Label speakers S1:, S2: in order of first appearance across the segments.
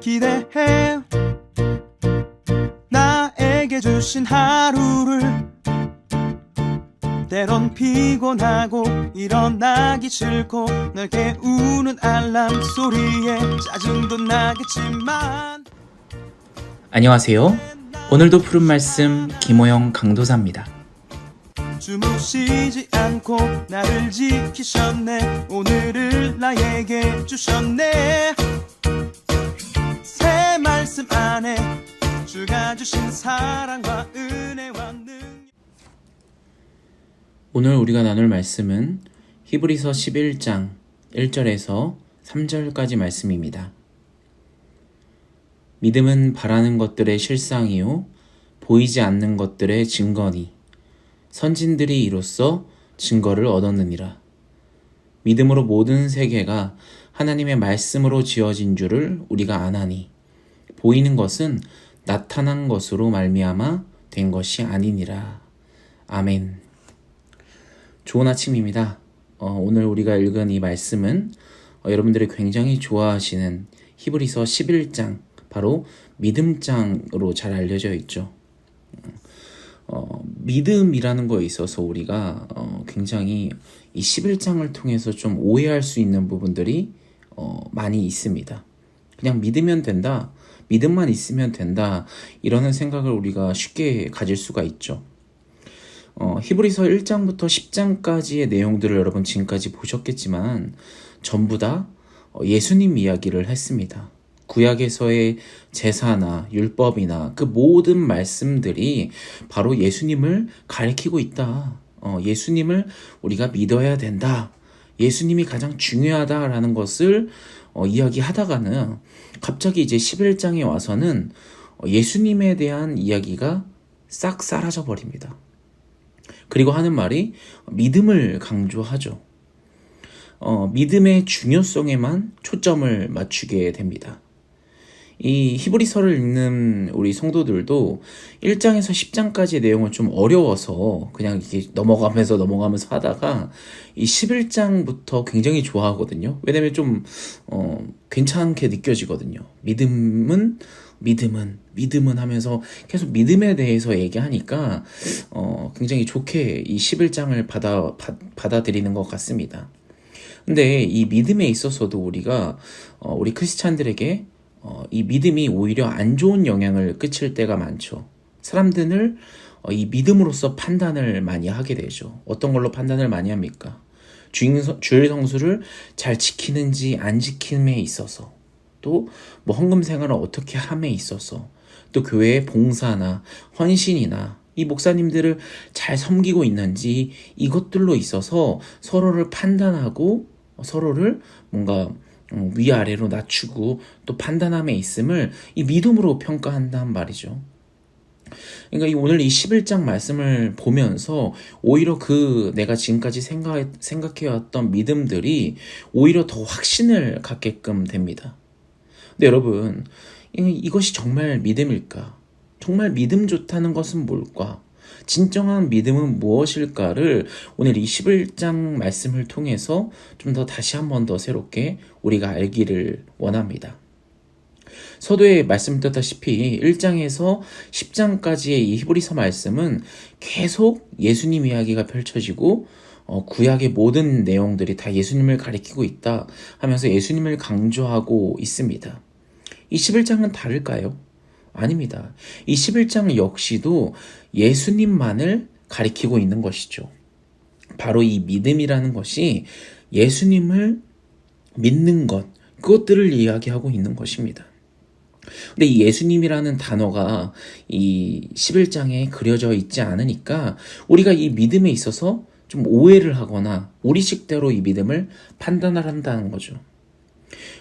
S1: 기대해 나에게 주신 하루를 때론 피곤하고 일어나기 싫고 널 깨우는 알람 소리에 짜증도 나겠지만
S2: 안녕하세요. 오늘도 푸른 말씀 김호영 강도사입니다.
S1: 주무시지 않고 나를 지키셨네. 오늘을 나에게 주셨네. 새 말씀 안에 주가 주신 사랑과 은혜와 능력.
S2: 오늘 우리가 나눌 말씀은 히브리서 11장 1절에서 3절까지 말씀입니다. 믿음은 바라는 것들의 실상이요 보이지 않는 것들의 증거니 선진들이 이로써 증거를 얻었느니라. 믿음으로 모든 세계가 하나님의 말씀으로 지어진 줄을 우리가 아나니 보이는 것은 나타난 것으로 말미암아 된 것이 아니니라. 아멘. 좋은 아침입니다. 오늘 우리가 읽은 이 말씀은 여러분들이 굉장히 좋아하시는 히브리서 11장 바로 믿음장으로 잘 알려져 있죠. 믿음이라는 거에 있어서 우리가 굉장히 이 11장을 통해서 좀 오해할 수 있는 부분들이 많이 있습니다. 그냥 믿으면 된다, 믿음만 있으면 된다, 이러는 생각을 우리가 쉽게 가질 수가 있죠. 히브리서 1장부터 10장까지의 내용들을 여러분 지금까지 보셨겠지만 전부 다 예수님 이야기를 했습니다. 구약에서의 제사나 율법이나 그 모든 말씀들이 바로 예수님을 가리키고 있다. 예수님을 우리가 믿어야 된다. 예수님이 가장 중요하다라는 것을 이야기하다가는 갑자기 이제 11장에 와서는 예수님에 대한 이야기가 싹 사라져 버립니다. 그리고 하는 말이 믿음을 강조하죠. 믿음의 중요성에만 초점을 맞추게 됩니다. 이 히브리서를 읽는 우리 성도들도 1장에서 10장까지의 내용은 좀 어려워서 그냥 이렇게 넘어가면서 하다가 이 11장부터 굉장히 좋아하거든요. 왜냐면 좀 괜찮게 느껴지거든요. 믿음은 하면서 계속 믿음에 대해서 얘기하니까 굉장히 좋게 이 11장을 받아들이는 것 같습니다. 근데 이 믿음에 있어서도 우리가 우리 크리스찬들에게 이 믿음이 오히려 안 좋은 영향을 끼칠 때가 많죠. 사람들을 이 믿음으로써 판단을 많이 하게 되죠. 어떤 걸로 판단을 많이 합니까? 주일 성수를 잘 지키는지 안 지킴에 있어서, 또 뭐 헌금 생활을 어떻게 함에 있어서, 또 교회의 봉사나 헌신이나 이 목사님들을 잘 섬기고 있는지, 이것들로 있어서 서로를 판단하고 서로를 뭔가 위아래로 낮추고 또 판단함에 있음을 이 믿음으로 평가한단 말이죠. 그러니까 오늘 이 11장 말씀을 보면서 오히려 내가 지금까지 생각해왔던 믿음들이 오히려 더 확신을 갖게끔 됩니다. 근데 여러분, 이것이 정말 믿음일까? 정말 믿음 좋다는 것은 뭘까? 진정한 믿음은 무엇일까를 오늘 이 11장 말씀을 통해서 좀 더 다시 한 번 더 새롭게 우리가 알기를 원합니다. 서두에 말씀드렸다시피 1장에서 10장까지의 이 히브리서 말씀은 계속 예수님 이야기가 펼쳐지고 구약의 모든 내용들이 다 예수님을 가리키고 있다 하면서 예수님을 강조하고 있습니다. 이 11장은 다를까요? 아닙니다. 이 11장 역시도 예수님만을 가리키고 있는 것이죠. 바로 이 믿음이라는 것이 예수님을 믿는 것, 그것들을 이야기하고 있는 것입니다. 근데 이 예수님이라는 단어가 이 11장에 그려져 있지 않으니까 우리가 이 믿음에 있어서 좀 오해를 하거나 우리 식대로 이 믿음을 판단을 한다는 거죠.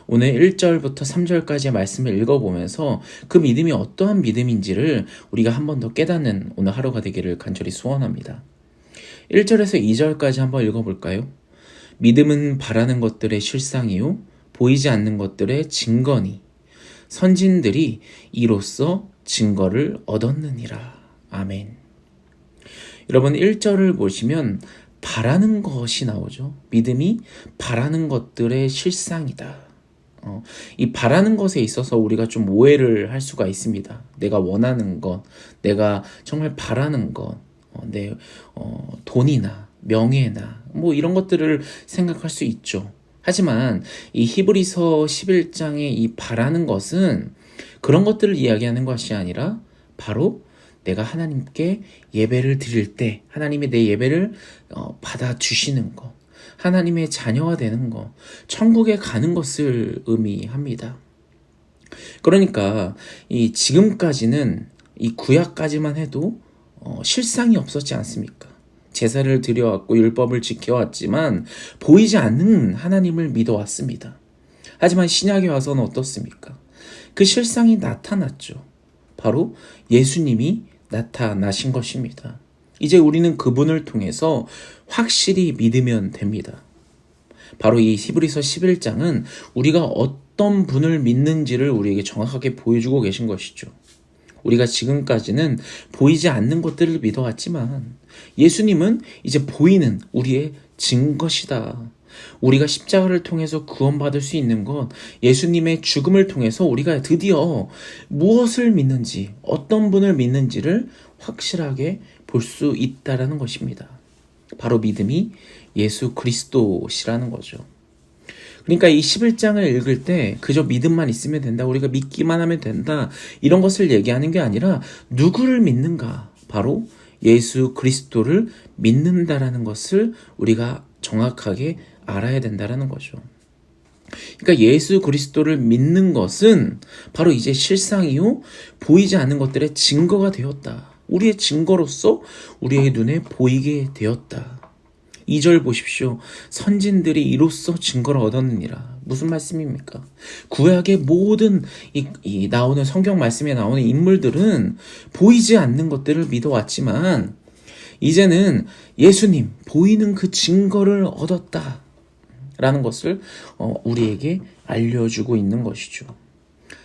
S2: 오늘 1절부터 3절까지의 말씀을 읽어보면서 그 믿음이 어떠한 믿음인지를 우리가 한 번 더 깨닫는 오늘 하루가 되기를 간절히 소원합니다. 1절에서 2절까지 한번 읽어볼까요? 믿음은 바라는 것들의 실상이요 보이지 않는 것들의 증거니 선진들이 이로써 증거를 얻었느니라. 아멘. 여러분 1절을 보시면 바라는 것이 나오죠. 믿음이 바라는 것들의 실상이다. 이 바라는 것에 있어서 우리가 좀 오해를 할 수가 있습니다. 내가 원하는 것, 내가 정말 바라는 것, 내 돈이나 명예나 뭐 이런 것들을 생각할 수 있죠. 하지만 이 히브리서 11장의 이 바라는 것은 그런 것들을 이야기하는 것이 아니라 바로 내가 하나님께 예배를 드릴 때 하나님이 내 예배를 받아주시는 것, 하나님의 자녀가 되는 것, 천국에 가는 것을 의미합니다. 그러니까 이 지금까지는 이 구약까지만 해도 실상이 없었지 않습니까? 제사를 드려왔고 율법을 지켜왔지만 보이지 않는 하나님을 믿어왔습니다. 하지만 신약에 와서는 어떻습니까? 그 실상이 나타났죠. 바로 예수님이 나타나신 것입니다. 이제 우리는 그분을 통해서 확실히 믿으면 됩니다. 바로 이 히브리서 11장은 우리가 어떤 분을 믿는지를 우리에게 정확하게 보여주고 계신 것이죠. 우리가 지금까지는 보이지 않는 것들을 믿어왔지만 예수님은 이제 보이는 우리의 증거시다. 우리가 십자가를 통해서 구원받을 수 있는 것, 예수님의 죽음을 통해서 우리가 드디어 무엇을 믿는지, 어떤 분을 믿는지를 확실하게 볼 수 있다라는 것입니다. 바로 믿음이 예수 그리스도시라는 거죠. 그러니까 이 11장을 읽을 때 그저 믿음만 있으면 된다, 우리가 믿기만 하면 된다, 이런 것을 얘기하는 게 아니라 누구를 믿는가, 바로 예수 그리스도를 믿는다라는 것을 우리가 정확하게 알아야 된다라는 거죠. 그러니까 예수 그리스도를 믿는 것은 바로 이제 실상이요 보이지 않는 것들의 증거가 되었다. 우리의 증거로서 우리의 눈에 보이게 되었다. 2절 보십시오. 선진들이 이로써 증거를 얻었느니라. 무슨 말씀입니까? 구약의 모든 이 나오는 성경 말씀에 나오는 인물들은 보이지 않는 것들을 믿어왔지만 이제는 예수님 보이는 그 증거를 얻었다 라는 것을 우리에게 알려주고 있는 것이죠.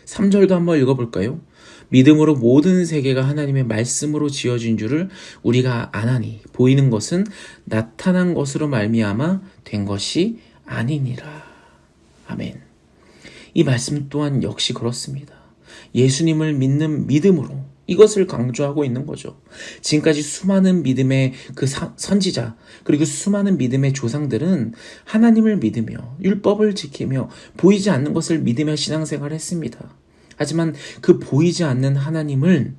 S2: 3절도 한번 읽어볼까요? 믿음으로 모든 세계가 하나님의 말씀으로 지어진 줄을 우리가 아나니 보이는 것은 나타난 것으로 말미암아 된 것이 아니니라. 아멘. 이 말씀 또한 역시 그렇습니다. 예수님을 믿는 믿음으로 이것을 강조하고 있는 거죠. 지금까지 수많은 믿음의 그 선지자 그리고 수많은 믿음의 조상들은 하나님을 믿으며 율법을 지키며 보이지 않는 것을 믿으며 신앙생활을 했습니다. 하지만 그 보이지 않는 하나님을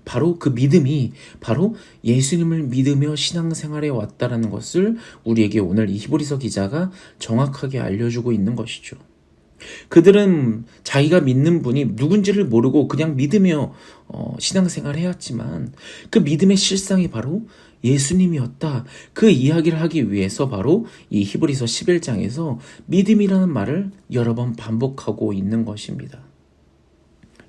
S2: 바로 그 믿음이 바로 예수님을 믿으며 신앙생활에 왔다라는 것을 우리에게 오늘 이 히브리서 기자가 정확하게 알려주고 있는 것이죠. 그들은 자기가 믿는 분이 누군지를 모르고 그냥 믿으며 신앙생활을 해왔지만 그 믿음의 실상이 바로 예수님이었다. 그 이야기를 하기 위해서 바로 이 히브리서 11장에서 믿음이라는 말을 여러 번 반복하고 있는 것입니다.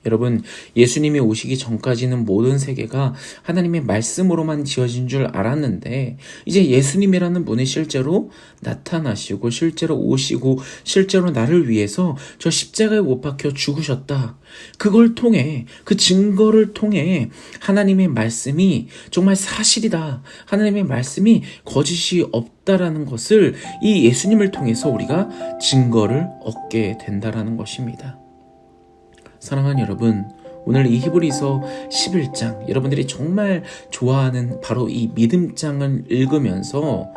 S2: 여러분, 예수님이 오시기 전까지는 모든 세계가 하나님의 말씀으로만 지어진 줄 알았는데 이제 예수님이라는 분이 실제로 나타나시고 실제로 오시고 실제로 나를 위해서 저 십자가에 못 박혀 죽으셨다. 그걸 통해 그 증거를 통해 하나님의 말씀이 정말 사실이다. 하나님의 말씀이 거짓이 없다라는 것을 이 예수님을 통해서 우리가 증거를 얻게 된다라는 것입니다. 사랑하는 여러분, 오늘 이 히브리서 11장 여러분들이 정말 좋아하는 바로 이 믿음장을 읽으면서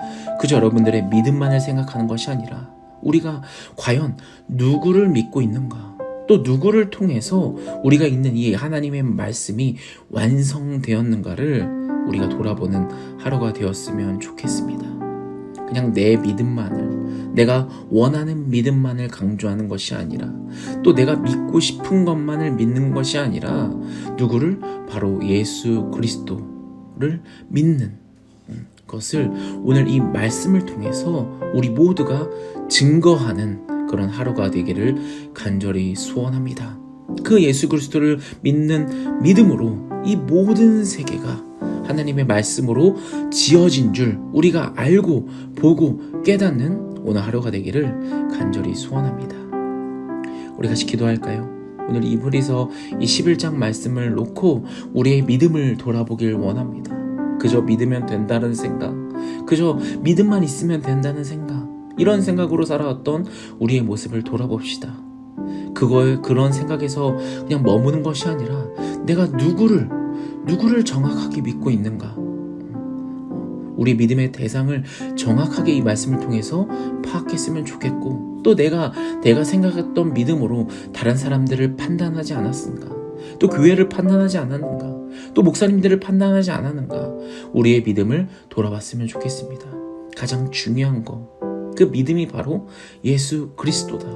S2: 그저 여러분들의 믿음만을 생각하는 것이 아니라 우리가 과연 누구를 믿고 있는가, 또 누구를 통해서 우리가 있는 이 하나님의 말씀이 완성되었는가를 우리가 돌아보는 하루가 되었으면 좋겠습니다. 그냥 내 믿음만을, 내가 원하는 믿음만을 강조하는 것이 아니라 또 내가 믿고 싶은 것만을 믿는 것이 아니라 누구를? 바로 예수 그리스도를 믿는 것을 오늘 이 말씀을 통해서 우리 모두가 증거하는 그런 하루가 되기를 간절히 소원합니다. 그 예수 그리스도를 믿는 믿음으로 이 모든 세계가 하나님의 말씀으로 지어진 줄 우리가 알고 보고 깨닫는 오늘 하루가 되기를 간절히 소원합니다. 우리 같이 기도할까요? 오늘 이 히브리서 이 11장 말씀을 놓고 우리의 믿음을 돌아보길 원합니다. 그저 믿으면 된다는 생각, 그저 믿음만 있으면 된다는 생각, 이런 생각으로 살아왔던 우리의 모습을 돌아봅시다. 그런 생각에서 그냥 머무는 것이 아니라 내가 누구를 정확하게 믿고 있는가, 우리 믿음의 대상을 정확하게 이 말씀을 통해서 파악했으면 좋겠고, 또 내가 생각했던 믿음으로 다른 사람들을 판단하지 않았는가, 또 교회를 판단하지 않았는가, 또 목사님들을 판단하지 않았는가, 우리의 믿음을 돌아봤으면 좋겠습니다. 가장 중요한 그 믿음이 바로 예수 그리스도다.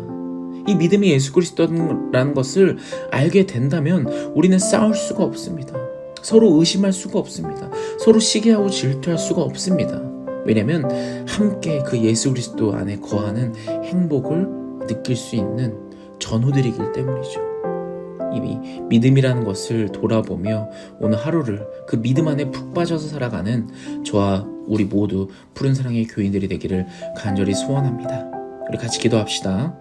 S2: 이 믿음이 예수 그리스도라는 것을 알게 된다면 우리는 싸울 수가 없습니다. 서로 의심할 수가 없습니다. 서로 시기하고 질투할 수가 없습니다. 왜냐하면 함께 그 예수 그리스도 안에 거하는 행복을 느낄 수 있는 전우들이기 때문이죠. 이미 믿음이라는 것을 돌아보며 오늘 하루를 그 믿음 안에 푹 빠져서 살아가는 저와 우리 모두 푸른 사랑의 교인들이 되기를 간절히 소원합니다. 우리 같이 기도합시다.